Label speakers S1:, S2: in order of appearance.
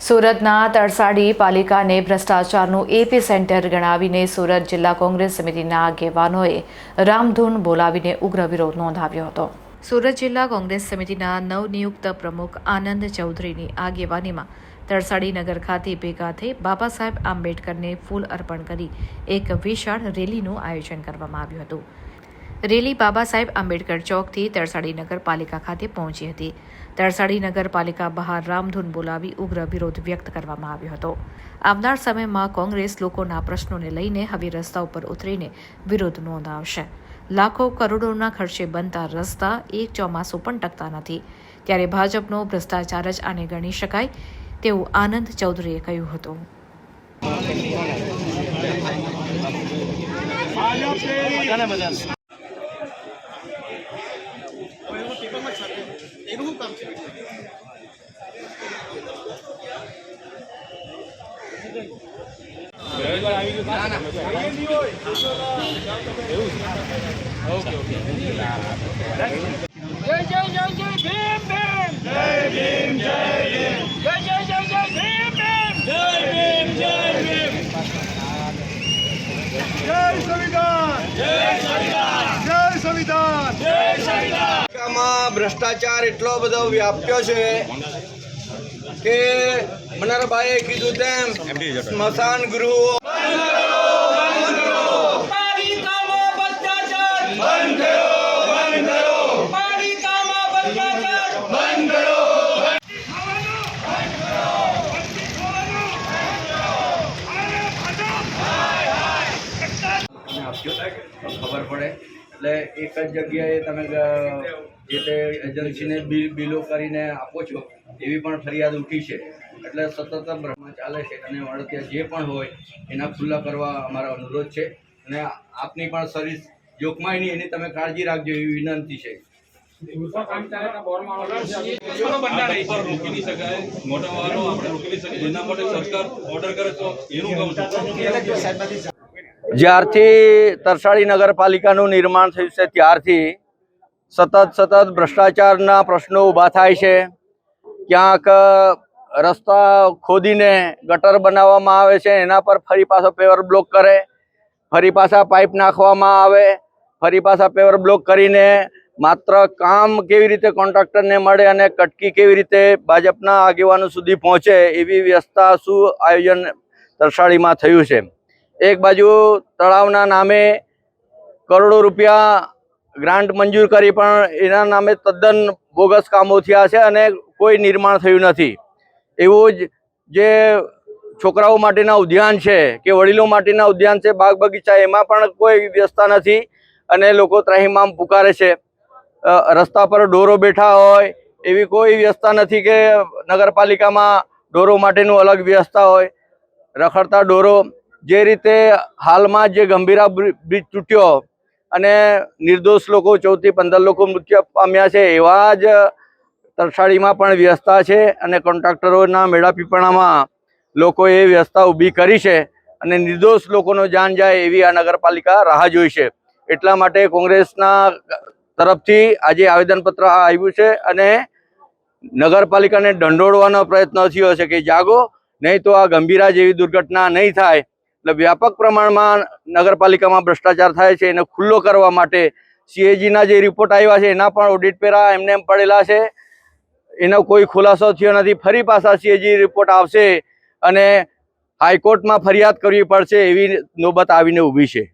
S1: સુરતના Tarsadi પાલિકાને ભ્રષ્ટાચારનું AP centre ગણાવીને સુરત જિલ્લા કોંગ્રેસ સમિતિના આગેવાનોએ રામધૂન બોલાવીને ઉગ્ર વિરોધ નોંધાવ્યો હતો। સુરત જિલ્લા કોંગ્રેસ સમિતિના નવનિયુક્ત પ્રમુખ આનંદ ચૌધરીની આગેવાનીમાં તરસાડી નગર ખાતે ભેગા થઈ બાબા સાહેબ આંબેડકરને ફૂલ અર્પણ કરી એક વિશાળ રેલીનું આયોજન કરવામાં આવ્યું હતું। રેલી બાબા સાહેબ આંબેડકર ચોકથી તરસાડી નગરપાલિકા ખાતે પહોંચી હતી। તરસાડી નગરપાલિકા બહાર રામધૂન બોલાવી ઉગ્ર વિરોધ વ્યક્ત કરવામાં આવ્યો હતો। આવનાર સમયમાં કોંગ્રેસ લોકોના પ્રશ્નોને લઈને હવે રસ્તા ઉપર ઉતરીને વિરોધ નોંધાવશે। લાખો કરોડોના ખર્ચે બનતા રસ્તા એક ચોમાસું પણ ટકતા નથી, ત્યારે ભાજપનો ભ્રષ્ટાચાર જ આને ગણી શકાય તેવું આનંદ ચૌધરીએ કહ્યું હતું।
S2: ભ્રષ્ટાચાર એટલો બધો વ્યાપ્યો છે કે મનરભાઈએ કીધું તેમ સ્મશાન ગૃહો ખબર પડે એટલે એક જ જગ્યાએ તમે જે તે એજન્સીને બિલો કરીને આપો છો એવી પણ ફરિયાદ ઉઠી છે। એટલે સતત ભ્રમણ ચાલે છે અને વળતિયા જે પણ હોય એના ખુલ્લા કરવા અમારો અનુરોધ છે અને આપની પણ સર્વિસ જોખમાય નહીં એની તમે કાળજી રાખજો એવી વિનંતી છે। જ્યારથી તરસાડી નગરપાલિકાનું નિર્માણ થયું છે ત્યારથી સતત ભ્રષ્ટાચારના પ્રશ્નો ઊભા થાય છે। ક્યાંક રસ્તા ખોદીને ગટર બનાવવામાં આવે છે, એના પર ફરી પાછો પેવર બ્લોક કરે, ફરી પાછા પાઇપ નાખવામાં આવે, ફરી પાછા પેવર બ્લોક કરીને માત્ર કામ કેવી રીતે કોન્ટ્રાક્ટરને મળે અને કટકી કેવી રીતે ભાજપના આગેવાનો સુધી પહોંચે એવી વ્યવસ્થા શું આયોજન તરસાડીમાં થયું છે। એક બાજુ તળાવના નામે કરોડો રૂપિયા ગ્રાન્ટ મંજૂર કરી પણ એના નામે તદ્દન બોગસ કામો થયા છે અને કોઈ નિર્માણ થયું નથી। એવું જ જે છોકરાઓ માટેના ઉદ્યાન છે કે વડીલો માટેના ઉદ્યાન છે, બાગ બગીચા, એમાં પણ કોઈ વ્યવસ્થા નથી અને લોકો ત્રાહિમામ પુકારે છે। રસ્તા પર ઢોરો બેઠા હોય એવી કોઈ વ્યવસ્થા નથી કે નગરપાલિકામાં ઢોરો માટેનું અલગ વ્યવસ્થા હોય। રખડતા ઢોરો જે રીતે હાલમાં જે ગંભીરા બ્રિજ તૂટ્યો અને નિર્દોષ લોકો 14 થી 15 લોકો મૃત્યુ પામ્યા છે, એવા જ તરસાડીમાં પણ વ્યવસ્થા છે અને કોન્ટ્રાક્ટરોના મેળાપીપણામાં લોકોએ વ્યવસ્થા ઊભી કરી છે અને નિર્દોષ લોકોનો જાન જાય એવી આ નગરપાલિકા રાહ જોઈ છે। એટલા માટે કોંગ્રેસના તરફથી આજે આવેદનપત્ર આવ્યું છે અને નગરપાલિકાને દંડોળવાનો પ્રયત્ન થયો છે કે જાગો, નહીં તો આ ગંભીરા જેવી દુર્ઘટના નહીં થાય। એટલે વ્યાપક પ્રમાણમાં નગરપાલિકામાં ભ્રષ્ટાચાર થાય છે, એને ખુલ્લો કરવા માટે CAGના જે રિપોર્ટ આવ્યા છે એના પણ ઓડિટ પેરા એમને એમ પડેલા છે, એનો કોઈ ખુલાસો થયો નથી। ફરી પાછા CAG રિપોર્ટ આવશે અને હાઈકોર્ટમાં ફરિયાદ કરવી પડશે એવી નોબત આવીને ઊભી છે।